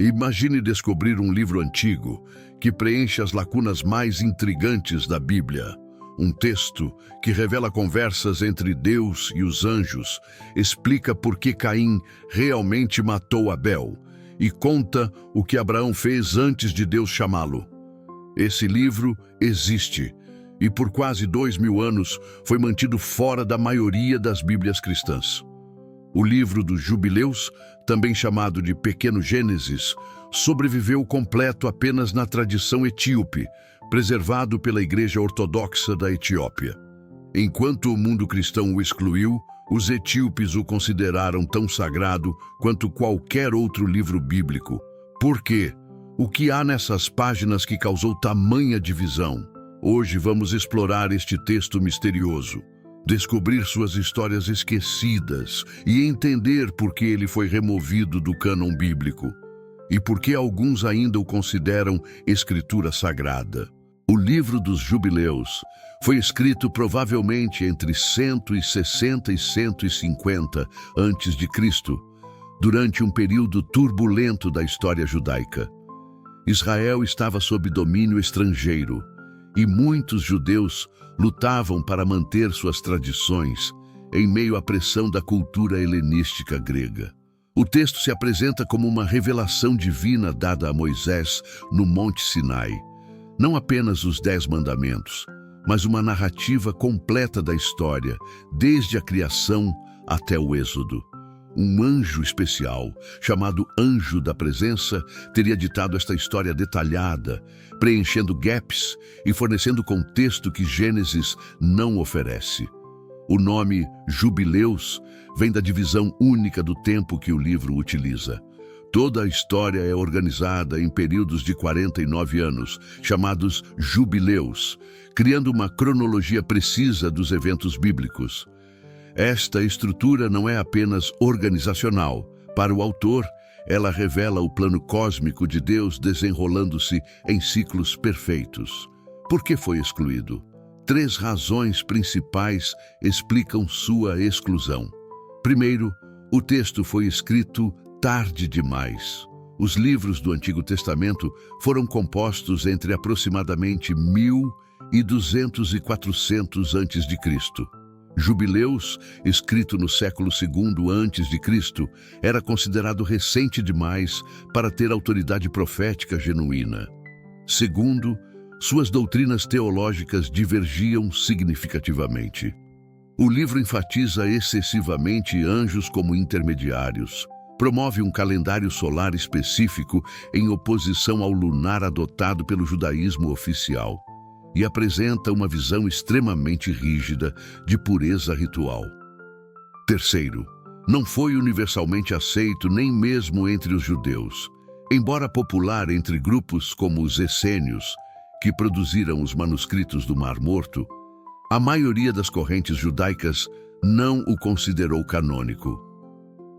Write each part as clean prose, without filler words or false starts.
Imagine descobrir um livro antigo que preenche as lacunas mais intrigantes da Bíblia. Um texto que revela conversas entre Deus e os anjos, explica por que Caim realmente matou Abel e conta o que Abraão fez antes de Deus chamá-lo. Esse livro existe e por quase 2000 anos foi mantido fora da maioria das Bíblias cristãs. O livro dos Jubileus, também chamado de Pequeno Gênesis, sobreviveu completo apenas na tradição etíope, preservado pela Igreja Ortodoxa da Etiópia. Enquanto o mundo cristão o excluiu, os etíopes o consideraram tão sagrado quanto qualquer outro livro bíblico. Por quê? O que há nessas páginas que causou tamanha divisão? Hoje vamos explorar este texto misterioso, descobrir suas histórias esquecidas e entender por que ele foi removido do cânon bíblico e por que alguns ainda o consideram escritura sagrada. O livro dos Jubileus foi escrito provavelmente entre 160 e 150 a.C., durante um período turbulento da história judaica. Israel estava sob domínio estrangeiro e muitos judeus lutavam para manter suas tradições em meio à pressão da cultura helenística grega. O texto se apresenta como uma revelação divina dada a Moisés no Monte Sinai. Não apenas os 10 mandamentos, mas uma narrativa completa da história, desde a criação até o Êxodo. Um anjo especial, chamado Anjo da Presença, teria ditado esta história detalhada, preenchendo gaps e fornecendo contexto que Gênesis não oferece. O nome Jubileus vem da divisão única do tempo que o livro utiliza. Toda a história é organizada em períodos de 49 anos, chamados Jubileus, criando uma cronologia precisa dos eventos bíblicos. Esta estrutura não é apenas organizacional. Para o autor, ela revela o plano cósmico de Deus desenrolando-se em ciclos perfeitos. Por que foi excluído? 3 razões principais explicam sua exclusão. Primeiro, o texto foi escrito tarde demais. Os livros do Antigo Testamento foram compostos entre aproximadamente 1200 e 400 a.C. Jubileus, escrito no século II a.C., era considerado recente demais para ter autoridade profética genuína. Segundo, suas doutrinas teológicas divergiam significativamente. O livro enfatiza excessivamente anjos como intermediários, promove um calendário solar específico em oposição ao lunar adotado pelo judaísmo oficial e apresenta uma visão extremamente rígida de pureza ritual. Terceiro, não foi universalmente aceito nem mesmo entre os judeus. Embora popular entre grupos como os essênios, que produziram os manuscritos do Mar Morto, a maioria das correntes judaicas não o considerou canônico.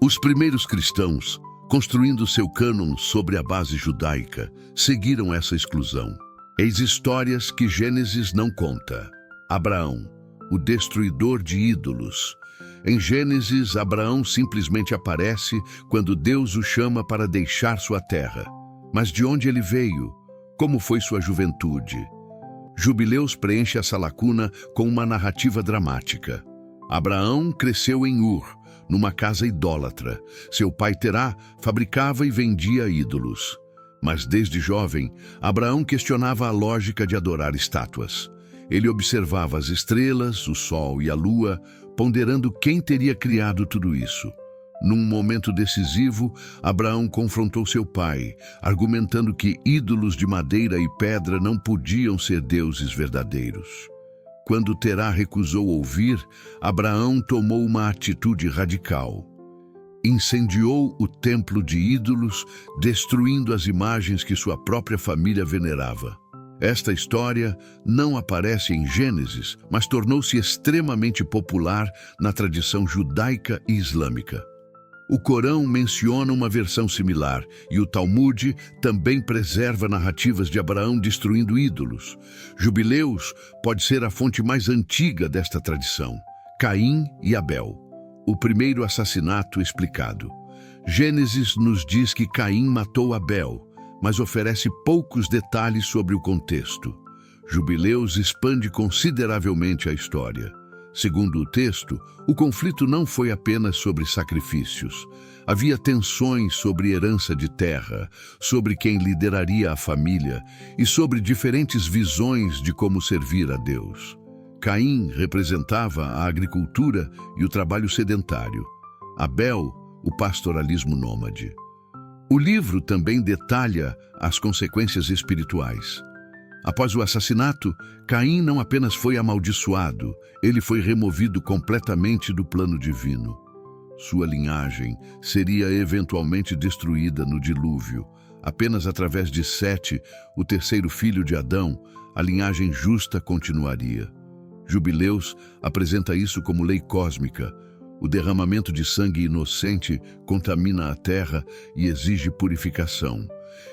Os primeiros cristãos, construindo seu cânon sobre a base judaica, seguiram essa exclusão. Eis histórias que Gênesis não conta. Abraão, o destruidor de ídolos. Em Gênesis, Abraão simplesmente aparece quando Deus o chama para deixar sua terra. Mas de onde ele veio? Como foi sua juventude? Jubileus preenche essa lacuna com uma narrativa dramática. Abraão cresceu em Ur, numa casa idólatra. Seu pai Terá fabricava e vendia ídolos. Mas desde jovem, Abraão questionava a lógica de adorar estátuas. Ele observava as estrelas, o sol e a lua, ponderando quem teria criado tudo isso. Num momento decisivo, Abraão confrontou seu pai, argumentando que ídolos de madeira e pedra não podiam ser deuses verdadeiros. Quando Terá recusou ouvir, Abraão tomou uma atitude radical. Incendiou o templo de ídolos, destruindo as imagens que sua própria família venerava. Esta história não aparece em Gênesis, mas tornou-se extremamente popular na tradição judaica e islâmica. O Corão menciona uma versão similar, e o Talmud também preserva narrativas de Abraão destruindo ídolos. Jubileus pode ser a fonte mais antiga desta tradição. Caim e Abel. O primeiro assassinato explicado. Gênesis nos diz que Caim matou Abel, mas oferece poucos detalhes sobre o contexto. Jubileus expande consideravelmente a história. Segundo o texto, o conflito não foi apenas sobre sacrifícios. Havia tensões sobre herança de terra, sobre quem lideraria a família e sobre diferentes visões de como servir a Deus. Caim representava a agricultura e o trabalho sedentário. Abel, o pastoralismo nômade. O livro também detalha as consequências espirituais. Após o assassinato, Caim não apenas foi amaldiçoado, ele foi removido completamente do plano divino. Sua linhagem seria eventualmente destruída no dilúvio. Apenas através de Sete, o terceiro filho de Adão, a linhagem justa continuaria. Jubileus apresenta isso como lei cósmica. O derramamento de sangue inocente contamina a terra e exige purificação.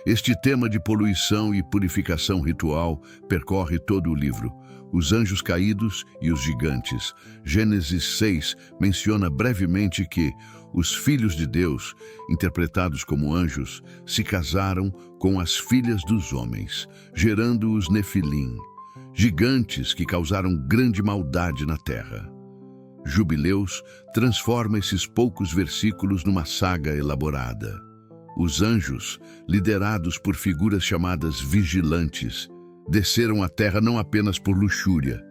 Este tema de poluição e purificação ritual percorre todo o livro. Os anjos caídos e os gigantes. Gênesis 6 menciona brevemente que os filhos de Deus, interpretados como anjos, se casaram com as filhas dos homens, gerando os Nefilim, gigantes que causaram grande maldade na terra. Jubileus transforma esses poucos versículos numa saga elaborada. Os anjos, liderados por figuras chamadas vigilantes, desceram à terra não apenas por luxúria,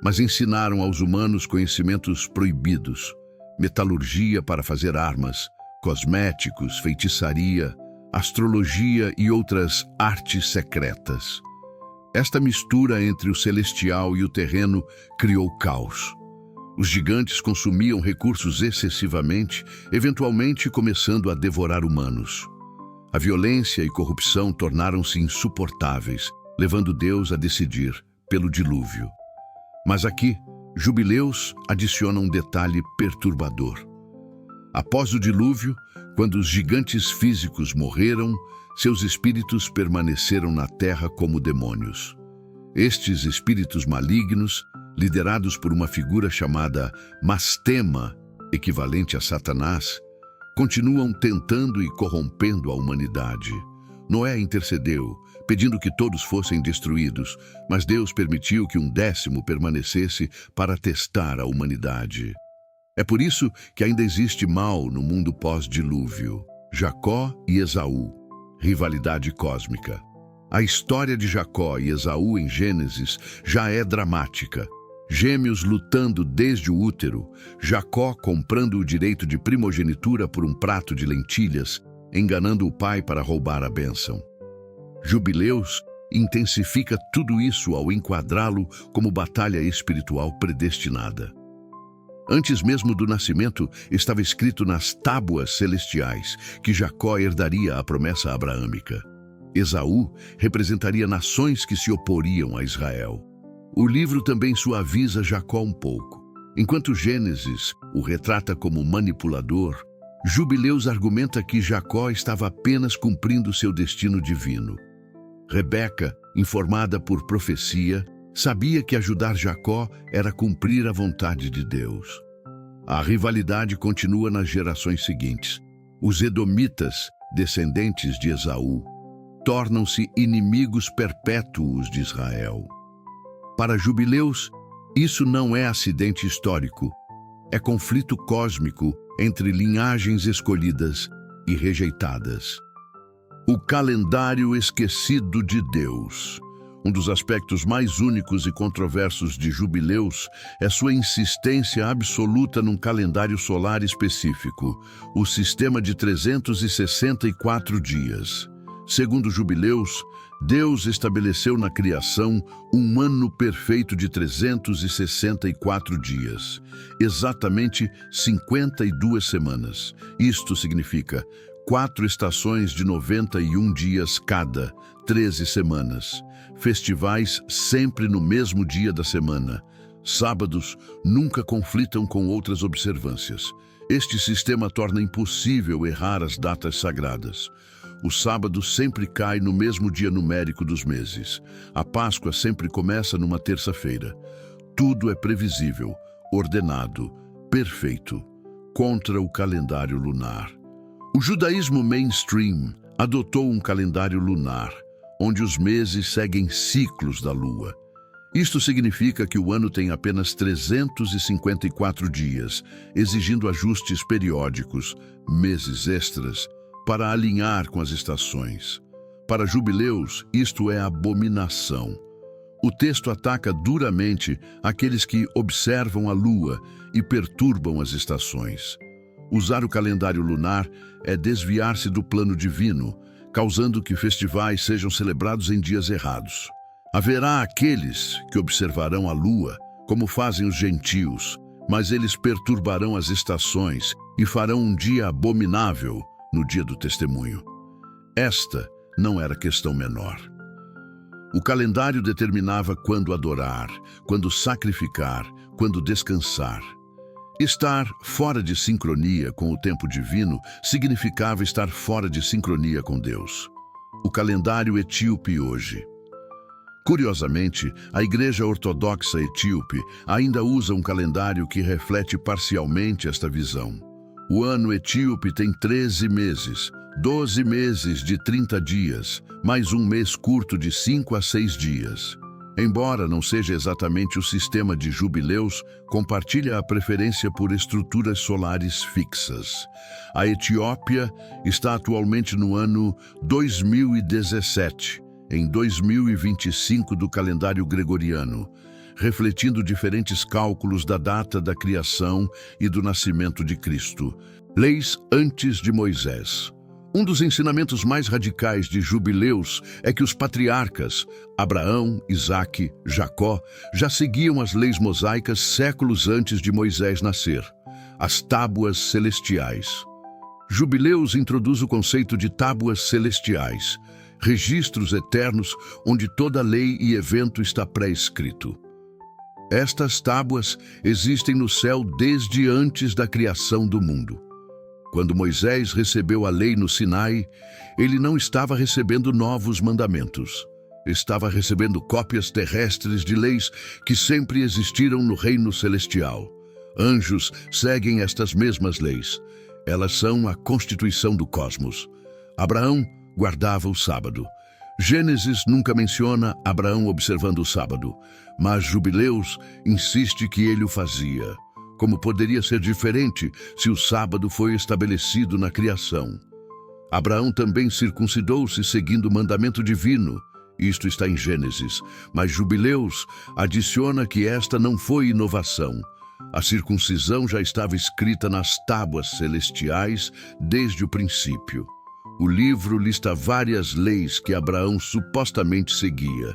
mas ensinaram aos humanos conhecimentos proibidos, metalurgia para fazer armas, cosméticos, feitiçaria, astrologia e outras artes secretas. Esta mistura entre o celestial e o terreno criou caos. Os gigantes consumiam recursos excessivamente, eventualmente começando a devorar humanos. A violência e corrupção tornaram-se insuportáveis, levando Deus a decidir pelo dilúvio. Mas aqui, Jubileus adiciona um detalhe perturbador. Após o dilúvio, quando os gigantes físicos morreram, seus espíritos permaneceram na terra como demônios. Estes espíritos malignos, liderados por uma figura chamada Mastema, equivalente a Satanás, continuam tentando e corrompendo a humanidade. Noé intercedeu, pedindo que todos fossem destruídos, mas Deus permitiu que 1/10 permanecesse para testar a humanidade. É por isso que ainda existe mal no mundo pós-dilúvio. Jacó e Esaú, rivalidade cósmica. A história de Jacó e Esaú em Gênesis já é dramática. Gêmeos lutando desde o útero, Jacó comprando o direito de primogenitura por um prato de lentilhas, enganando o pai para roubar a bênção. Jubileus intensifica tudo isso ao enquadrá-lo como batalha espiritual predestinada. Antes mesmo do nascimento, estava escrito nas tábuas celestiais que Jacó herdaria a promessa abraâmica. Esaú representaria nações que se oporiam a Israel. O livro também suaviza Jacó um pouco. Enquanto Gênesis o retrata como manipulador, Jubileus argumenta que Jacó estava apenas cumprindo seu destino divino. Rebeca, informada por profecia, sabia que ajudar Jacó era cumprir a vontade de Deus. A rivalidade continua nas gerações seguintes. Os edomitas, descendentes de Esaú, tornam-se inimigos perpétuos de Israel. Para Jubileus, isso não é acidente histórico, é conflito cósmico entre linhagens escolhidas e rejeitadas. O calendário esquecido de Deus. Um dos aspectos mais únicos e controversos de Jubileus é sua insistência absoluta num calendário solar específico, o sistema de 364 dias. Segundo Jubileus, Deus estabeleceu na criação um ano perfeito de 364 dias, exatamente 52 semanas. Isto significa 4 estações de 91 dias cada, 13 semanas. Festivais sempre no mesmo dia da semana. Sábados nunca conflitam com outras observâncias. Este sistema torna impossível errar as datas sagradas. O sábado sempre cai no mesmo dia numérico dos meses. A Páscoa sempre começa numa terça-feira. Tudo é previsível, ordenado, perfeito, contra o calendário lunar. O judaísmo mainstream adotou um calendário lunar, onde os meses seguem ciclos da lua. Isto significa que o ano tem apenas 354 dias, exigindo ajustes periódicos, meses extras, para alinhar com as estações. Para jubileus, isto é abominação. O texto ataca duramente aqueles que observam a lua e perturbam as estações. Usar o calendário lunar é desviar-se do plano divino, causando que festivais sejam celebrados em dias errados. Haverá aqueles que observarão a lua, como fazem os gentios, mas eles perturbarão as estações e farão um dia abominável no dia do testemunho. Esta não era questão menor. O calendário determinava quando adorar, quando sacrificar, quando descansar. Estar fora de sincronia com o tempo divino significava estar fora de sincronia com Deus. O calendário etíope hoje. Curiosamente, a Igreja Ortodoxa Etíope ainda usa um calendário que reflete parcialmente esta visão. O ano etíope tem 13 meses, 12 meses de 30 dias, mais um mês curto de 5 a 6 dias. Embora não seja exatamente o sistema de jubileus, compartilha a preferência por estruturas solares fixas. A Etiópia está atualmente no ano 2017, em 2025 do calendário gregoriano, refletindo diferentes cálculos da data da criação e do nascimento de Cristo. Leis antes de Moisés. Um dos ensinamentos mais radicais de jubileus é que os patriarcas, Abraão, Isaque, Jacó, já seguiam as leis mosaicas séculos antes de Moisés nascer, as tábuas celestiais. Jubileus introduz o conceito de tábuas celestiais, registros eternos onde toda lei e evento está pré-escrito. Estas tábuas existem no céu desde antes da criação do mundo. Quando Moisés recebeu a lei no Sinai, ele não estava recebendo novos mandamentos. Estava recebendo cópias terrestres de leis que sempre existiram no reino celestial. Anjos seguem estas mesmas leis. Elas são a constituição do cosmos. Abraão guardava o sábado. Gênesis nunca menciona Abraão observando o sábado, mas Jubileus insiste que ele o fazia. Como poderia ser diferente se o sábado foi estabelecido na criação? Abraão também circuncidou-se seguindo o mandamento divino. Isto está em Gênesis, mas Jubileus adiciona que esta não foi inovação. A circuncisão já estava escrita nas tábuas celestiais desde o princípio. O livro lista várias leis que Abraão supostamente seguia.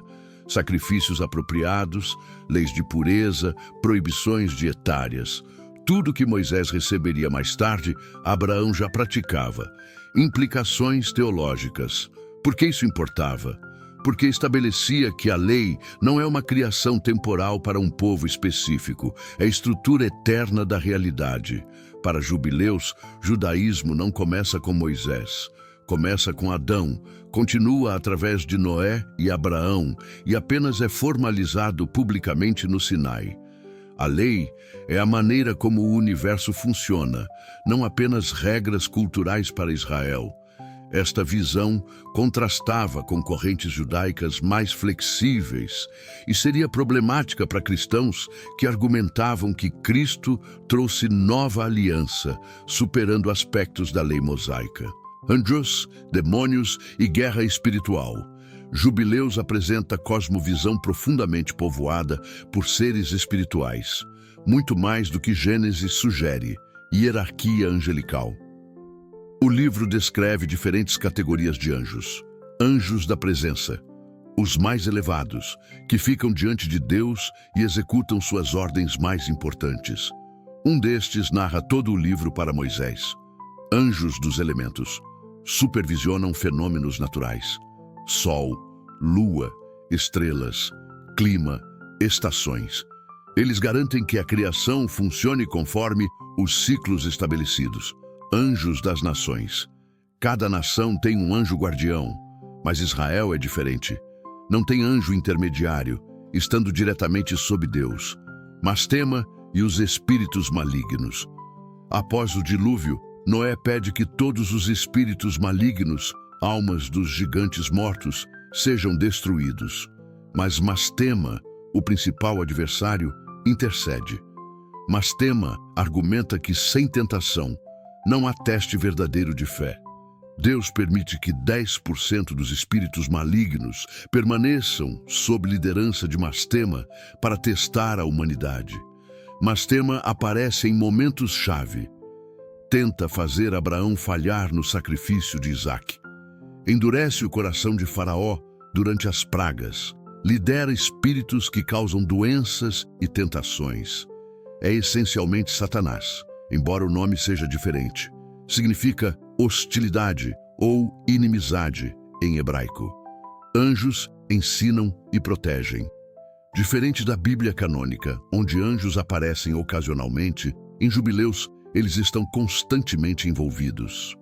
Sacrifícios apropriados, leis de pureza, proibições dietárias. Tudo que Moisés receberia mais tarde, Abraão já praticava. Implicações teológicas. Por que isso importava? Porque estabelecia que a lei não é uma criação temporal para um povo específico, é a estrutura eterna da realidade. Para jubileus, judaísmo não começa com Moisés. Começa com Adão, continua através de Noé e Abraão e apenas é formalizado publicamente no Sinai. A lei é a maneira como o universo funciona, não apenas regras culturais para Israel. Esta visão contrastava com correntes judaicas mais flexíveis e seria problemática para cristãos que argumentavam que Cristo trouxe nova aliança, superando aspectos da lei mosaica. Anjos, demônios e guerra espiritual. Jubileus apresenta cosmovisão profundamente povoada por seres espirituais, muito mais do que Gênesis sugere, hierarquia angelical. O livro descreve diferentes categorias de anjos. Anjos da presença, os mais elevados, que ficam diante de Deus e executam suas ordens mais importantes. Um destes narra todo o livro para Moisés. Anjos dos elementos. Supervisionam fenômenos naturais. Sol, lua, estrelas, clima, estações. Eles garantem que a criação funcione conforme os ciclos estabelecidos. Anjos das nações. Cada nação tem um anjo guardião, mas Israel é diferente. Não tem anjo intermediário, estando diretamente sob Deus. Mastema e os espíritos malignos. Após o dilúvio, Noé pede que todos os espíritos malignos, almas dos gigantes mortos, sejam destruídos. Mas Mastema, o principal adversário, intercede. Mastema argumenta que, sem tentação, não há teste verdadeiro de fé. Deus permite que 10% dos espíritos malignos permaneçam sob liderança de Mastema para testar a humanidade. Mastema aparece em momentos-chave. Tenta fazer Abraão falhar no sacrifício de Isaque. Endurece o coração de Faraó durante as pragas. Lidera espíritos que causam doenças e tentações. É essencialmente Satanás, embora o nome seja diferente. Significa hostilidade ou inimizade em hebraico. Anjos ensinam e protegem. Diferente da Bíblia canônica, onde anjos aparecem ocasionalmente, em Jubileus eles estão constantemente envolvidos.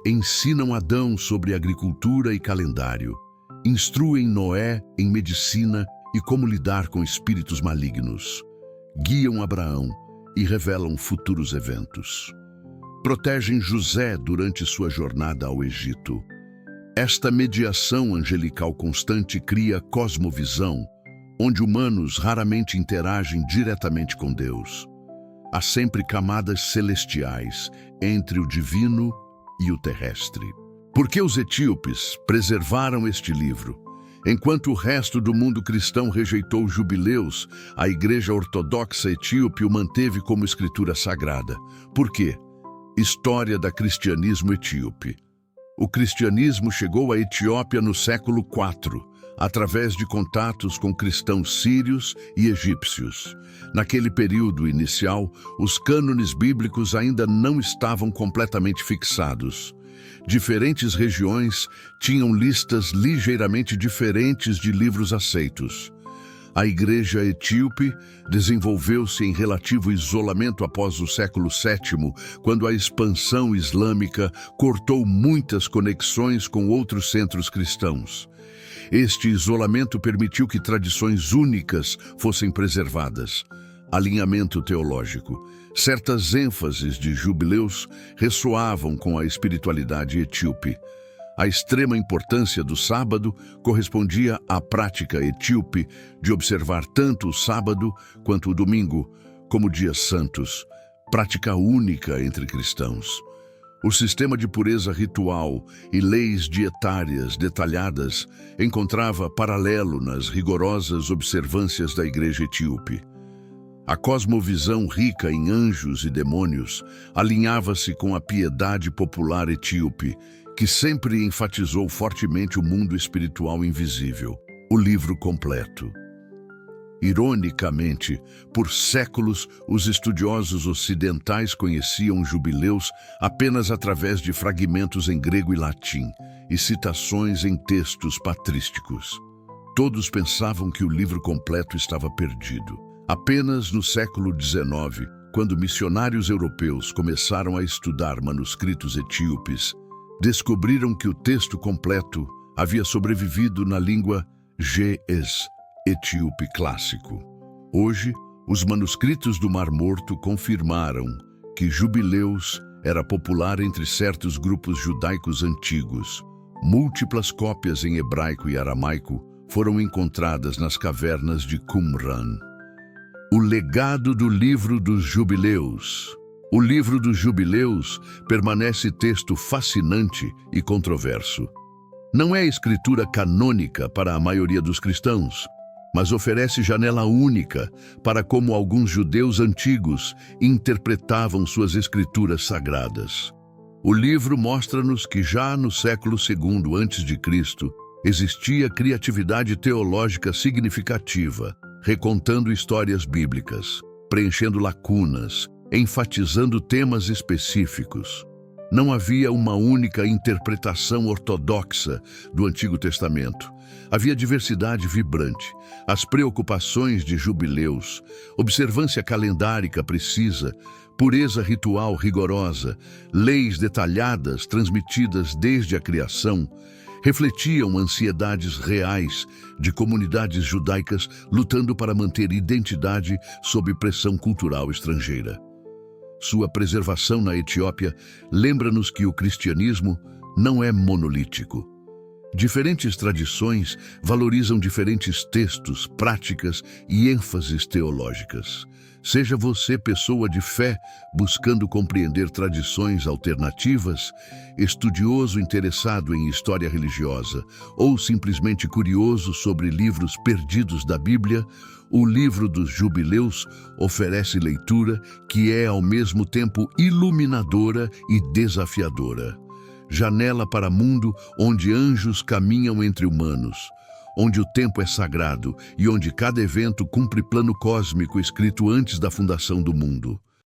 Ensinam Adão sobre agricultura e calendário. Instruem Noé em medicina e como lidar com espíritos malignos. Guiam Abraão e revelam futuros eventos. Protegem José durante sua jornada ao Egito. Esta mediação angelical constante cria cosmovisão, onde humanos raramente interagem diretamente com Deus. Há sempre camadas celestiais entre o divino e o terrestre. Por que os etíopes preservaram este livro? Enquanto o resto do mundo cristão rejeitou Jubileus, a Igreja Ortodoxa Etíope o manteve como escritura sagrada. Por quê? História do cristianismo etíope. O cristianismo chegou à Etiópia no século IV, através de contatos com cristãos sírios e egípcios. Naquele período inicial, os cânones bíblicos ainda não estavam completamente fixados. Diferentes regiões tinham listas ligeiramente diferentes de livros aceitos. A Igreja Etíope desenvolveu-se em relativo isolamento após o século VII, quando a expansão islâmica cortou muitas conexões com outros centros cristãos. Este isolamento permitiu que tradições únicas fossem preservadas. Alinhamento teológico. Certas ênfases de Jubileus ressoavam com a espiritualidade etíope. A extrema importância do sábado correspondia à prática etíope de observar tanto o sábado quanto o domingo como dias santos, prática única entre cristãos. O sistema de pureza ritual e leis dietárias detalhadas encontrava paralelo nas rigorosas observâncias da Igreja Etíope. A cosmovisão rica em anjos e demônios alinhava-se com a piedade popular etíope, que sempre enfatizou fortemente o mundo espiritual invisível. O livro completo. Ironicamente, por séculos, os estudiosos ocidentais conheciam Jubileus apenas através de fragmentos em grego e latim e citações em textos patrísticos. Todos pensavam que o livro completo estava perdido. Apenas no século XIX, quando missionários europeus começaram a estudar manuscritos etíopes, descobriram que o texto completo havia sobrevivido na língua ge'ez, etíope clássico. Hoje, os manuscritos do Mar Morto confirmaram que Jubileus era popular entre certos grupos judaicos antigos. Múltiplas cópias em hebraico e aramaico foram encontradas nas cavernas de Qumran. O legado do Livro dos Jubileus. O Livro dos Jubileus permanece texto fascinante e controverso. Não é escritura canônica para a maioria dos cristãos, mas oferece janela única para como alguns judeus antigos interpretavam suas escrituras sagradas. O livro mostra-nos que já no século II a.C. existia criatividade teológica significativa, recontando histórias bíblicas, preenchendo lacunas, enfatizando temas específicos. Não havia uma única interpretação ortodoxa do Antigo Testamento. Havia diversidade vibrante, as preocupações de Jubileus, observância calendárica precisa, pureza ritual rigorosa, leis detalhadas transmitidas desde a criação, refletiam ansiedades reais de comunidades judaicas lutando para manter identidade sob pressão cultural estrangeira. sua preservação na Etiópia, lembra-nos que o cristianismo não é monolítico. Diferentes tradições valorizam diferentes textos, práticas e ênfases teológicas. Seja você pessoa de fé, buscando compreender tradições alternativas, estudioso interessado em história religiosa ou simplesmente curioso sobre livros perdidos da Bíblia, o Livro dos Jubileus oferece leitura que é ao mesmo tempo iluminadora e desafiadora. Janela para mundo onde anjos caminham entre humanos, onde o tempo é sagrado e onde cada evento cumpre plano cósmico escrito antes da fundação do mundo.